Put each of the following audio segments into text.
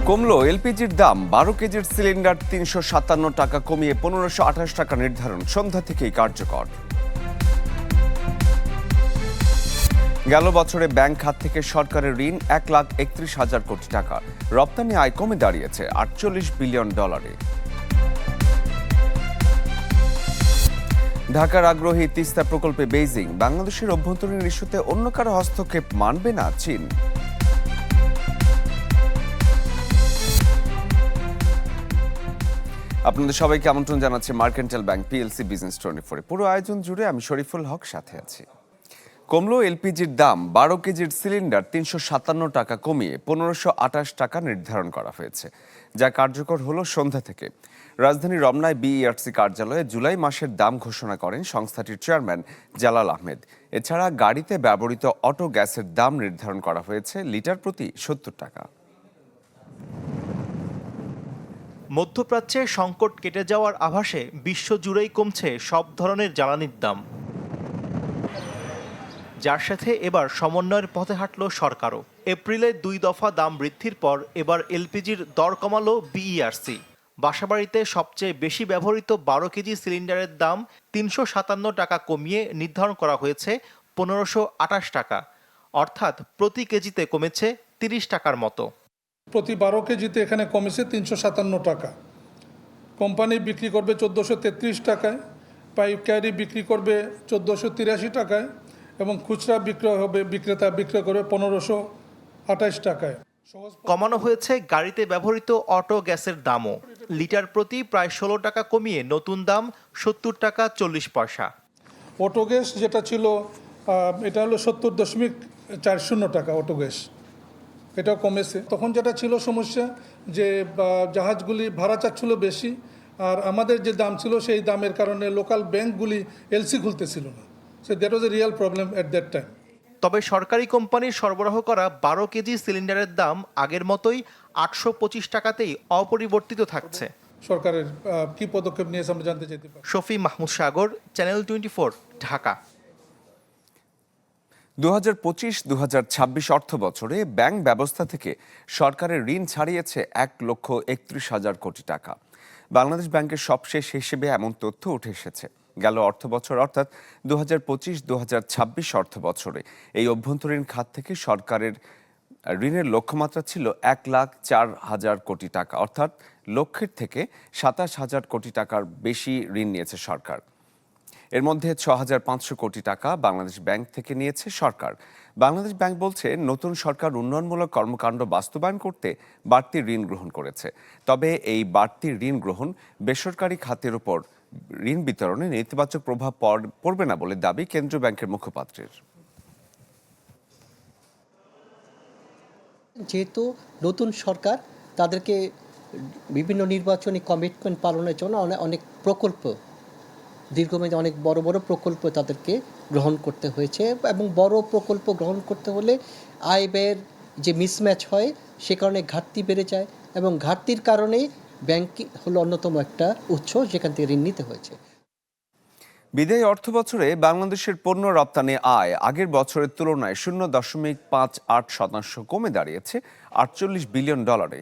কমলো এলপিজির দাম। 12 কেজির সিলিন্ডার 357 টাকা কমিয়ে 1528 টাকা নির্ধারণ সন্ধ্যা থেকেই কার্যকর। গেল বছরে ব্যাংক খাত থেকে সরকারের ঋণ 1,31,000 কোটি টাকা। রপ্তানি আয় কমে দাঁড়িয়েছে 48 বিলিয়ন ডলারে। ঢাকার আগ্রহী তিস্তা প্রকল্পে বেইজিং। বাংলাদেশের অভ্যন্তরীণ ইস্যুতে অন্য কারো হস্তক্ষেপ মানবে না চীন। আপনাদের সবাইকে আমন্ত্রণ জানাচ্ছি মার্কেন্টাইল ব্যাংক পিএলসি বিজনেস 24-এ। পুরো আয়োজন জুড়ে আমি শরীফুল হক সাথে আছি। কমলো এলপিজির দাম। 12 কেজির সিলিন্ডার 357 টাকা কমিয়ে 1528 টাকা নির্ধারণ করা হয়েছে, যা কার্যকর হলো সন্ধ্যা থেকে। রাজধানী রমনায় বিইআরসি কার্যালয়ে জুলাই মাসের দাম ঘোষণা করেন সংস্থাটির চেয়ারম্যান জালাল আহমেদ। এছাড়া গাড়িতে ব্যবহৃত অটো গ্যাসের দাম নির্ধারণ করা হয়েছে লিটার প্রতি 70 টাকা। মধ্যপ্রাচ্যে সংকট কেটে যাওয়ার আভাসে বিশ্বজুড়েই কমছে সব ধরনের জ্বালানির দাম, যার সাথে এবার সমন্বয়ের পথে হাঁটল সরকারও। এপ্রিলে 2 দফা দাম বৃদ্ধির পর এবার এলপিজির দর কমালো বিইআরসি। বাসাবাড়িতে সবচেয়ে বেশি ব্যবহৃত 12 কেজি সিলিন্ডারের দাম 357 টাকা কমিয়ে নির্ধারণ করা হয়েছে 1528 টাকা, অর্থাৎ প্রতি কেজিতে কমেছে 30 টাকার মতো। প্রতি 12 কেজিতে এখানে কমেছে 357 টাকা। কোম্পানি বিক্রি করবে 1433 টাকায়, পাইকারি বিক্রি করবে 1483 টাকায় এবং খুচরা বিক্রেতা বিক্রয় করবে 1528 টাকায়। কমানো হয়েছে গাড়িতে ব্যবহৃত অটো গ্যাসের দামও। লিটার প্রতি প্রায় 16 টাকা কমিয়ে নতুন দাম 70 টাকা 40 পয়সা। অটো গ্যাস যেটা ছিল এটা হলো 70.40 টাকা অটো গ্যাস, এটাও কমেছে। তখন যেটা ছিল সমস্যা যে জাহাজগুলি ভাড়া চাচ্ছিল বেশি, আর আমাদের যে দাম ছিল সেই দামের কারণে লোকাল ব্যাংকগুলি এলসি খুলতেছিল না। So that was A real problem at that time. তবে সরকারি কোম্পানির সরবরাহ করা 12 কেজি সিলিন্ডারের দাম আগের মতোই 825 টাকাতেই অপরিবর্তিত থাকছে। সরকারের কি পদক্ষেপ নিয়েছে আমরা জানতে চাইতে পারি। শফি মাহমুদ সাগর, চ্যানেল 24, ঢাকা। 2025-2026 অর্থ বছরে ব্যাংক ব্যবস্থা থেকে সরকারের ঋণ ছাড়িয়েছে 1,31,000 কোটি টাকা। বাংলাদেশ ব্যাংকের সবশেষ হিসেবে এমন তথ্য উঠে এসেছে। গেল অর্থ বছর অর্থাৎ 2025-2026 অর্থ বছরে এই অভ্যন্তরীণ খাত থেকে সরকারের ঋণের লক্ষ্যমাত্রা ছিল 1,04,000 কোটি টাকা, অর্থাৎ লক্ষ্যের থেকে 27,000 কোটি টাকার বেশি ঋণ নিয়েছে সরকার। এর মধ্যে 6,500 কোটি টাকা বাংলাদেশ ব্যাংক থেকে নিয়েছে সরকার। বাংলাদেশ ব্যাংক বলছে, নতুন সরকার উন্নয়নমূলক কর্মকাণ্ড বাস্তবায়ন করতে বাড়তি ঋণ গ্রহণ করেছে। তবে এই বাড়তি ঋণ গ্রহণ বেসরকারি খাতের উপর ঋণ বিতরণে নেতিবাচক প্রভাব পড়বে না বলে দাবি কেন্দ্রীয় ব্যাংকের মুখপাত্রের। যেহেতু নতুন সরকার, তাদেরকে বিভিন্ন নির্বাচনী কমিটমেন্ট পালনের জন্য অনেক প্রকল্প, দীর্ঘমেয়াদী অনেক বড় বড় প্রকল্প তাদেরকে গ্রহণ করতে হয়েছে। এবং বড় প্রকল্প গ্রহণ করতে হলে আয় ব্যয়ের যে মিসম্যাচ হয়, সে কারণে ঘাটতি বেড়ে যায় এবং ঘাটতির কারণেই ব্যাংক হলো অন্যতম একটা উৎস যেখান থেকে ঋণ নিতে হয়েছে। বিদায়ী অর্থ বছরে বাংলাদেশের পণ্য রপ্তানি আয় আগের বছরের তুলনায় 0.58% কমে দাঁড়িয়েছে 48 বিলিয়ন ডলারে।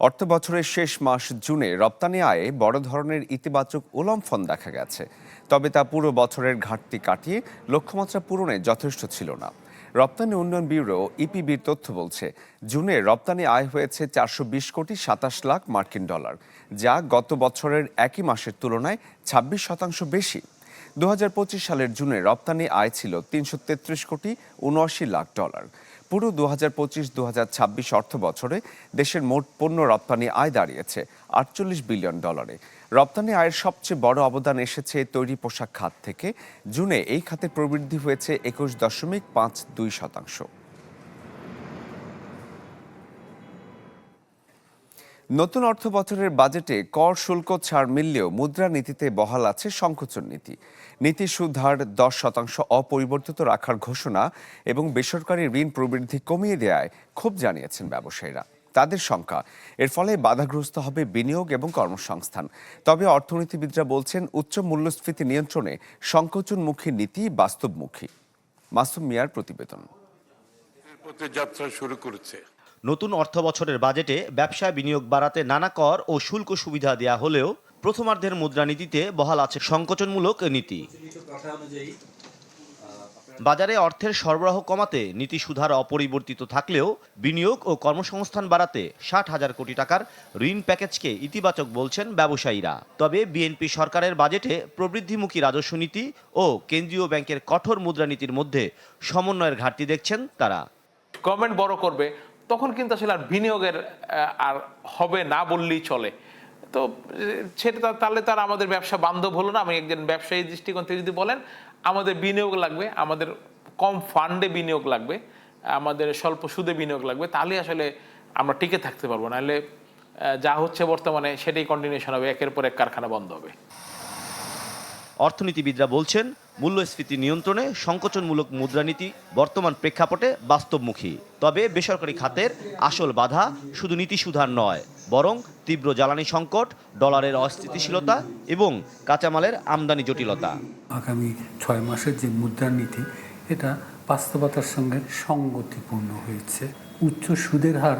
অর্থ বছরের শেষ মাস জুনে রপ্তানি আয়ে বড় ধরনের ইতিবাচক উল্লম্ফন দেখা গেছে। তবে তা পুরো বছরের ঘাটতি কাটিয়ে লক্ষ্যমাত্রা পূরণে যথেষ্ট ছিল না। রপ্তানি উন্নয়ন ব্যুরো ইপিবির তথ্য বলছে, জুনে রপ্তানি আয় হয়েছে 420,27 লাখ মার্কিন ডলার, যা গত বছরের একই মাসের তুলনায় 26% বেশি। 2025 সালের জুনে রপ্তানি আয় ছিল 333,79 লাখ ডলার। পুরো 2025-2026 অর্থ বছরে দেশের মোট পণ্য রপ্তানি আয় দাঁড়িয়েছে 48 বিলিয়ন ডলারে। রপ্তানি আয়ের সবচেয়ে বড় অবদান এসেছে তৈরি পোশাক খাত থেকে। জুনে এই খাতের প্রবৃদ্ধি হয়েছে 21.52%। নতুন অর্থ বছরের বাজেটে কর শুল্ক ছাড় মিললেও মুদ্রানীতিতে বহাল আছে সংকোচন নীতি। নীতি সুদহার 10% অপরিবর্তিত রাখার ঘোষণা এবং বেসরকারি ঋণ প্রবৃদ্ধি কমিয়ে দেওয়ায় ক্ষোভ জানিয়েছেন ব্যবসায়ীরা। তাদের শঙ্কা, এর ফলে বাধাগ্রস্ত হবে বিনিয়োগ এবং কর্মসংস্থান। তবে অর্থনীতিবিদরা বলছেন, উচ্চ মূল্যস্ফীতি নিয়ন্ত্রণে সংকোচনমুখী নীতি বাস্তবমুখী। মাসুম মিয়ার প্রতিবেদন। যাত্রা শুরু করেছে। নতুন অর্থবছরের বাজেটে ব্যবসায় বিনিয়োগ বাড়াতে নানা কর ও শুল্ক সুবিধা দেয়া হলেও প্রথমার্ধের মুদ্রানীতিতে বহাল আছে সংকোচনমূলক নীতি। বাজারে অর্থের সরবরাহ কমাতে নীতি সুধার অপরিবর্তিত থাকলেও বিনিয়োগ ও কর্মসংস্থান বাড়াতে ৬০,০০০ কোটি টাকার ঋণ প্যাকেজকে ইতিবাচক বলছেন ব্যবসায়ীরা। তবে বিএনপি সরকারের বাজেটে প্রবৃদ্ধিমুখী রাজস্ব নীতি ও কেন্দ্রীয় ব্যাংকের কঠোর মুদ্রানীতির মধ্যে সমন্বয়ের ঘাটতি দেখছেন তারা। গভর্নমেন্ট বড় করবে তখন কিন্তু আসলে আর বিনিয়োগের আর হবে না বললেই চলে। তো সেটা তাহলে তার আমাদের ব্যবসা বান্ধব হলো না। আমি একজন ব্যবসায়ী দৃষ্টিকোণ থেকে যদি বলেন, আমাদের বিনিয়োগ লাগবে, আমাদের কম ফান্ডে বিনিয়োগ লাগবে, আমাদের স্বল্প সুদে বিনিয়োগ লাগবে, তাহলে আসলে আমরা টিকে থাকতে পারবো। নাহলে যা হচ্ছে বর্তমানে সেটাই কন্টিনিউশন হবে, একের পর এক কারখানা বন্ধ হবে। অর্থনীতিবিদরা বলছেন মূল্যস্ফীতি নিয়ন্ত্রণে সংকোচনমূলক মুদ্রানীতি বর্তমান প্রেক্ষাপটে বাস্তবমুখী। তবে বেসরকারি খাতের আসল বাধা শুধু নীতি সুধার নয়, বরং তীব্র জ্বালানি সংকট, ডলারের অস্থিতিশীলতা এবং কাঁচামালের আমদানি জটিলতা। আগামী 6 মাসের যে মুদ্রানীতি, এটা বাস্তবতার সঙ্গে সঙ্গতিপূর্ণ হয়েছে। উচ্চ সুদের হার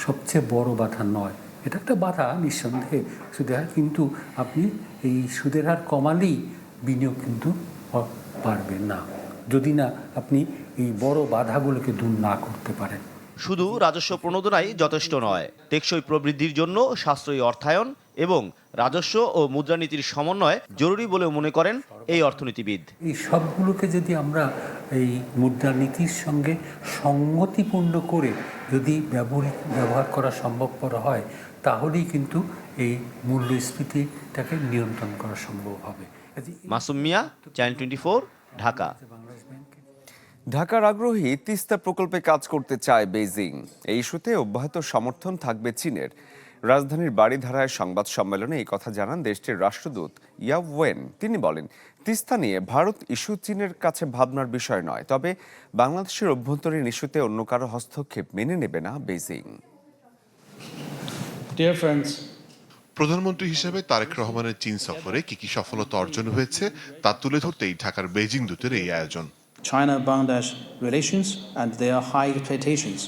সবচেয়ে বড় বাধা নয়, এটা একটা বাধা নিঃসন্দেহে সুদের হার, কিন্তু আপনি এই সুদের হার কমালেই বিনিয়োগ কিন্তু পারবে না, যদি না আপনি এই বড় বাধাগুলোকে দূর না করতে পারেন। শুধু রাজস্ব প্রণোদনাই যথেষ্ট নয়, টেকসই প্রবৃদ্ধির জন্য সাশ্রয়ী অর্থায়ন এবং রাজস্ব ও মুদ্রানীতির সমন্বয় জরুরি বলেও মনে করেন এই অর্থনীতিবিদ। এই সবগুলোকে যদি আমরা এই মুদ্রানীতির সঙ্গে সঙ্গতিপূর্ণ করে যদি ব্যবহার করা সম্ভবপর হয়, তাহলেই কিন্তু এই মূল্যস্ফীতিটাকে নিয়ন্ত্রণ করা সম্ভব হবে। মাসুম মিয়া, চ্যানেল 24, ঢাকা। ঢাকার আগ্রহী তিস্তা প্রকল্পে কাজ করতে চায় বেইজিং। এই ইস্যুতে অব্যাহত সমর্থন থাকবে চীনের। রাজধানীর বাড়িধারায় সংবাদ সম্মেলনে এই কথা জানান দেশটির রাষ্ট্রদূত ইয়াও ওয়েন। তিনি বলেন, তিস্তা নিয়ে ভারত ইস্যু চীনের কাছে ভাবনার বিষয় নয়, তবে বাংলাদেশের অভ্যন্তরীণ ইস্যুতে অন্য কারো হস্তক্ষেপ মেনে নেবে না বেইজিং। Dear friends, প্রধানমন্ত্রী হিসেবে তারেক রহমানের চীন সফরে কি কি সফলতা অর্জন হয়েছে তা তুলে ধরতেই ঢাকার বেইজিং দূতের এই আয়োজন। China-Bangladesh relations and their high expectations.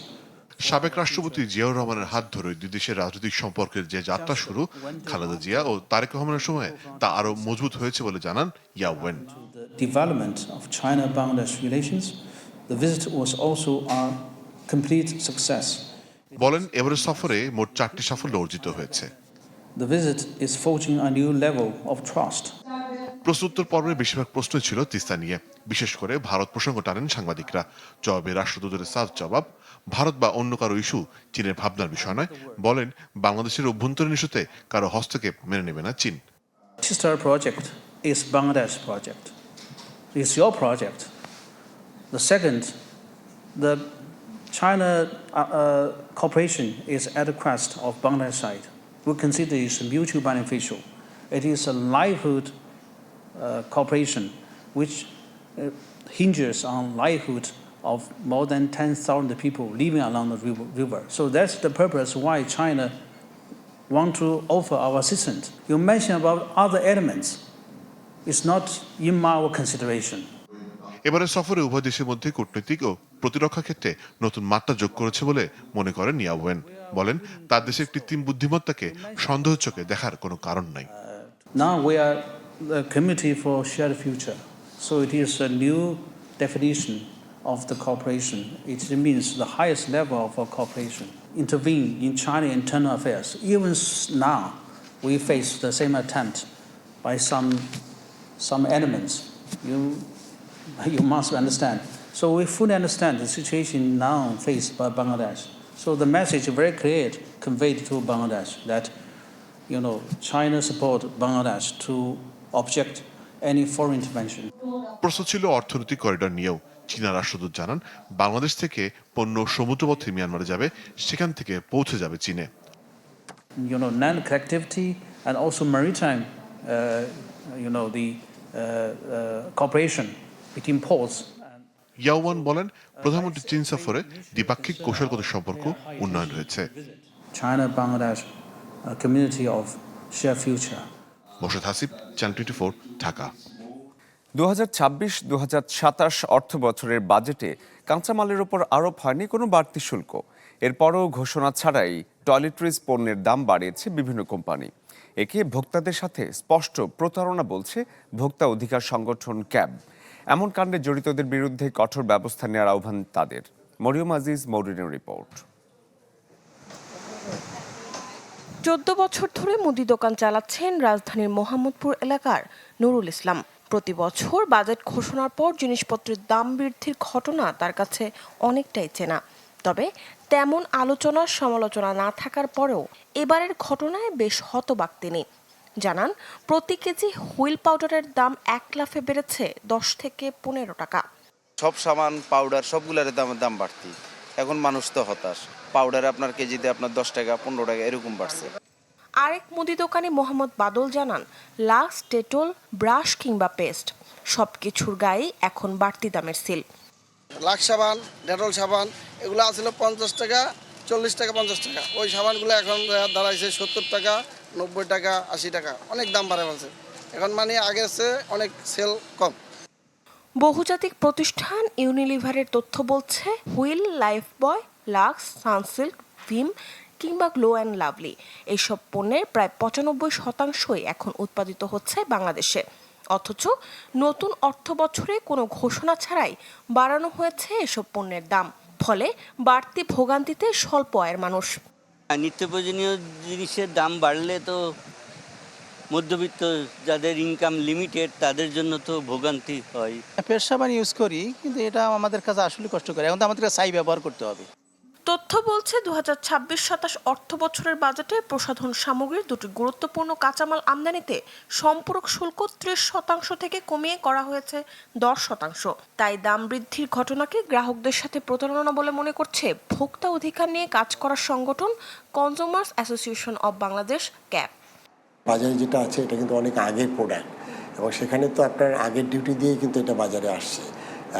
সাবেক রাষ্ট্রপতি জিয়াউর রহমানের হাত ধরে দুই দেশের রাজনৈতিক সম্পর্কের যে যাত্রা শুরু খালেদা জিয়া ও তারেক রহমানের সময়ে তা আরো মজবুত হয়েছে বলে জানান ইয়াও when. The development of China-Bangladesh relations, the visit was also a complete success. বলেন, এবারের সফরে মোট 4টি সাফল্য অর্জিত হয়েছে। The visit is forging a new level of trust. প্রশ্নোত্তর পর্বের বেশিরভাগ প্রশ্ন ছিল তিস্তা নিয়ে, বিশেষ করে ভারত প্রসঙ্গ টানেন সাংবাদিকরা। জবাবে রাষ্ট্রদূতের সাফ জবাব, ভারত বা অন্য কারো ইস্যু চীনের ভাবনার বিষয় নয়। বলেন, বাংলাদেশের অভ্যন্তরীণ ইস্যুতে কারো হস্তক্ষেপ মেনে নেবে না চীন। Tista project is Bangladesh project. It's your project. The second, the China cooperation is at the request of Bangladesh side. We consider it mutually beneficial. It is a livelihood cooperation which hinges on livelihood of more than 10,000 people living along the river. So that's the purpose why China want to offer our assistance. You mentioned about other elements. It's not in our consideration. এবারে সফরে উভয় দেশের মধ্যে কূটনৈতিক ও প্রতিরক্ষা ক্ষেত্রে নতুন মাত্রা যোগ করেছে বলে মনে করেন ইয়াও ওয়েন। বলেন, তার দেশের কৃত্রিম বুদ্ধিমত্তাকে সন্দেহ চোখে দেখার কোনো কারণ নাই। Now we are the Committee for Shared Future. So it is a new definition of the cooperation. It means the highest level of cooperation. Intervene in China internal affairs. Even now, we face the same attempt by some elements. You must understand. So we fully understand the situation now faced by Bangladesh. So the message is very clear conveyed to Bangladesh that, China support Bangladesh to object any foreign intervention. প্রশ্ন ছিল অর্থনৈতিক corridor নিয়েও। চীনা রাষ্ট্রদূত জানান, বাংলাদেশ থেকে পণ্য সমুদ্রপথে মিয়ানমারে যাবে, সেখান থেকে পৌঁছে যাবে চীনে। Land connectivity and also maritime, the cooperation between ports. ইয়াও ওয়ান বলেন, প্রধানমন্ত্রী চীন সফরে দ্বিপাক্ষিক কৌশলগত সম্পর্ক উন্নয়ন হয়েছে। China-Bangladesh community of shared future. Morshed Hasib, channel 24, Dhaka. 2026-2027 অর্থ বছরের বাজেটে কাঁচামালের উপর আরোপ হয়নি কোনো বাড়তি শুল্ক। এরপরও ঘোষণা ছাড়াই টয়লেট্রিজ পণ্যের দাম বাড়িয়েছে বিভিন্ন কোম্পানি। একে ভোক্তাদের সাথে স্পষ্ট প্রতারণা বলছে ভোক্তা অধিকার সংগঠন ক্যাব। এমন কাণ্ডে জড়িতদের বিরুদ্ধে কঠোর ব্যবস্থা নেওয়ার আহ্বান তাদের। মরিয়ম আজিজ মৌরিনের রিপোর্ট। 14 বছর ধরে মুদি দোকান চালাচ্ছেন রাজধানীর মোহাম্মদপুর এলাকার নুরুল ইসলাম। প্রতি বছর বাজেট ঘোষণার পর জিনিসপত্রের দাম বৃদ্ধির ঘটনা তার কাছে অনেকটাই চেনা। তবে তেমন আলোচনা সমালোচনা না থাকার পরেও এবারের ঘটনায় বেশ হতবাক তিনি। জানান, প্রতি কেজি হুইল পাউডারের দাম 1 লাফে বেড়েছে 10 থেকে 15 টাকা। সব সামান পাউডার সবগুলোর দাম বাড়তি। এখন মানুষ তো হতাশ। পাউডার আপনার কেজিতে আপনার 10 টাকা 15 টাকা এরকম বাড়ছে। আরেক মুদি দোকানি মোহাম্মদ বাদল জানান, লাক্স, ডেটল, ব্রাশ কিংবা পেস্ট সবকিছুর গায়ে এখন বাড়তি দামের সিল। লাক্স সাবান, ডেটল সাবান এগুলো আসলে 50 টাকা, 40 টাকা, 50 টাকা। ওই সাবানগুলো এখন দাঁড়াইছে 70 টাকা, 90 টাকা, 80 টাকা। অনেক দাম বাড়ে বলছে। এখন মানে আগের চেয়ে অনেক সেল কম। বহুজাতিক প্রতিষ্ঠান ইউনিলিভারের তথ্য বলছে, হুইল, লাইফবয়, লাক্স, সানসিল্ক, ভিম কিংবা গ্লো অ্যান্ড লাভলি এইসব পণ্যের প্রায় 95% এখন উৎপাদিত হচ্ছে বাংলাদেশে। অথচ নতুন অর্থ বছরে কোনো ঘোষণা ছাড়াই বাড়ানো হয়েছে এসব পণ্যের দাম। ফলে বাড়তি ভোগান্তিতে স্বল্প আয়ের মানুষ। নিত্য প্রয়োজনীয় জিনিসের দাম বাড়লে তো মধ্যবিত্ত যাদের ইনকাম লিমিটেড তাদের জন্য তো ভোগান্তি হয়। পেস্ট সাবান ইউজ করি, কিন্তু এটা আমাদের কাছে আসলে কষ্ট করে। এখন তো আমাদের ছাই ব্যবহার করতে হবে। তথ্য বলছে 2026-27 অর্থ বছরের বাজেটে প্রসাধন সামগ্রীর দুটি গুরুত্বপূর্ণ কাঁচামাল আমদানিতে সম্পূরক শুল্ক 30% থেকে কমিয়ে করা হয়েছে 10%। তাই দাম বৃদ্ধির ঘটনাকে গ্রাহকদের সাথে প্রতারণা বলে মনে করছে ভোক্তা অধিকার নিয়ে কাজ করার সংগঠন consumers association of Bangladesh, cab. বাজারে যেটা আছে এটা কিন্তু অনেক আগের প্রোডাক্ট এবং সেখানে তো আপনার আগের ডিউটি দিয়ে কিন্তু এটা বাজারে আসছে।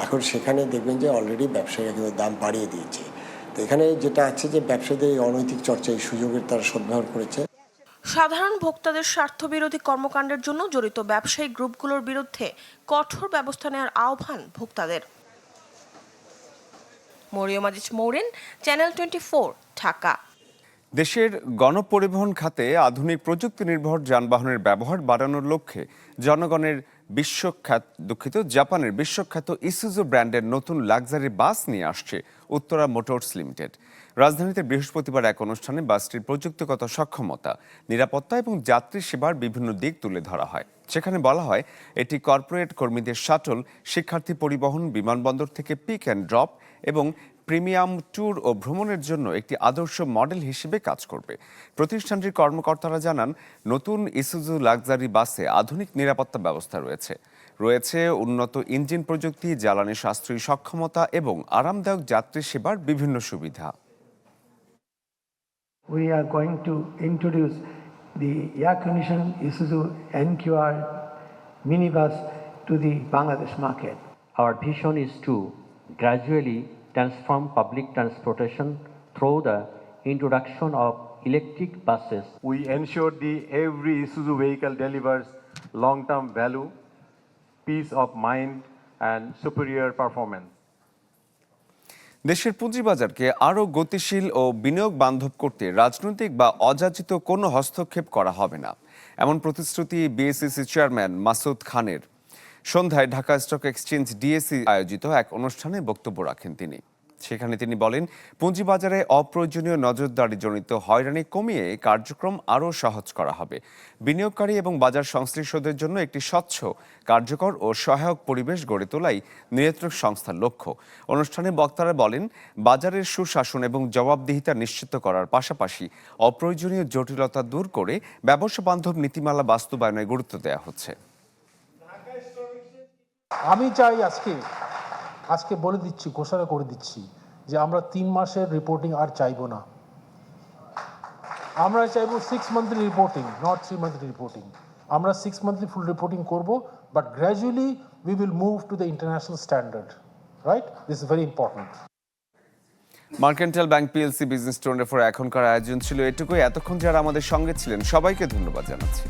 এখন সেখানে দেখবেন যে অলরেডি ব্যবসায়ীরা কিন্তু দাম বাড়িয়ে দিয়েছে। তো এখানে যেটা আছে যে ব্যবসায়ীদের এই অনৈতিক চর্চা, এই সুযোগের তারা সদ্ব্যবহার করেছে। সাধারণ ভোক্তাদের স্বার্থবিরোধী কর্মকাণ্ডের জন্য জড়িত ব্যবসায়ী গ্রুপগুলোর বিরুদ্ধে কঠোর ব্যবস্থা নেওয়ার আহ্বান ভোক্তাদের। মরিয়ম আজিজ মৌরিন, চ্যানেল 24, ঢাকা। দেশের গণপরিবহন খাতে আধুনিক প্রযুক্তি নির্ভর যানবাহনের ব্যবহার বাড়ানোর লক্ষ্যে জাপানের বিশ্বখ্যাত ইসুজু ব্র্যান্ডের নতুন লাক্সারি বাস নিয়ে আসছে উত্তরা মোটরস লিমিটেড। রাজধানীতে বৃহস্পতিবার এক অনুষ্ঠানে বাসটির প্রযুক্তিগত সক্ষমতা, নিরাপত্তা এবং যাত্রী সেবার বিভিন্ন দিক তুলে ধরা হয়। সেখানে বলা হয়, এটি কর্পোরেট কর্মীদের শাটল, শিক্ষার্থী পরিবহন, বিমানবন্দর থেকে পিক অ্যান্ড ড্রপ এবং প্রিমিয়াম ট্যুর ও ভ্রমণের জন্য একটি আদর্শ মডেল হিসেবে কাজ করবে। প্রতিষ্ঠানটির কর্মকর্তারা জানান, নতুন ইসুজু লাক্সারি বাসে আধুনিক নিরাপত্তা ব্যবস্থা রয়েছে উন্নত ইঞ্জিন প্রযুক্তি, জ্বালানি সাশ্রয়ী সক্ষমতা এবং আরামদায়ক যাত্রী সেবার বিভিন্ন সুবিধা। We are going to introduce the air-conditioned Isuzu NQR minibus to the Bangladesh market. Our vision is to gradually transform public transportation through the introduction of electric buses. We ensure every Isuzu vehicle delivers long-term value, peace of mind and superior performance. দেশের পুঁজিবাজারকে আরও গতিশীল ও বিনিয়োগ বান্ধব করতে রাজনৈতিক বা অযাচিত কোনো হস্তক্ষেপ করা হবে না, এমন প্রতিশ্রুতি বিএসইসি চেয়ারম্যান মাসুদ খানের। সন্ধ্যায় ঢাকা স্টক এক্সচেঞ্জ ডিএসই আয়োজিত এক অনুষ্ঠানে বক্তব্য রাখেন তিনি। সেখানে তিনি বলেন, পুঁজিবাজারে অপ্রয়োজনীয় নজরদারিজনিত হয়রানি কমিয়ে কার্যক্রম আরও সহজ করা হবে। বিনিয়োগকারী এবং বাজার সংশ্লিষ্টদের জন্য একটি স্বচ্ছ, কার্যকর ও সহায়ক পরিবেশ গড়ে তোলাই নিয়ন্ত্রক সংস্থার লক্ষ্য। অনুষ্ঠানে বক্তারা বলেন, বাজারের সুশাসন এবং জবাবদিহিতা নিশ্চিত করার পাশাপাশি অপ্রয়োজনীয় জটিলতা দূর করে ব্যবসা বান্ধব নীতিমালা বাস্তবায়নে গুরুত্ব দেওয়া হচ্ছে। আমি চাই আজকে বলে দিচ্ছি, ঘোষণা করে দিচ্ছি যে আমরা 3 মাসের রিপোর্টিং আর চাইবো না। আমরা চাইবো 6 monthly reporting, not 3 monthly reporting. আমরা 6 মান্থলি ফুল রিপোর্টিং করব, but gradually we will move to the international standard, right? This is very important. Mercantile bank PLC business 24 এখনকার আয়োজন ছিল এটুকুই। এতক্ষণ যারা আমাদের সঙ্গে ছিলেন সবাইকে ধন্যবাদ জানাচ্ছি।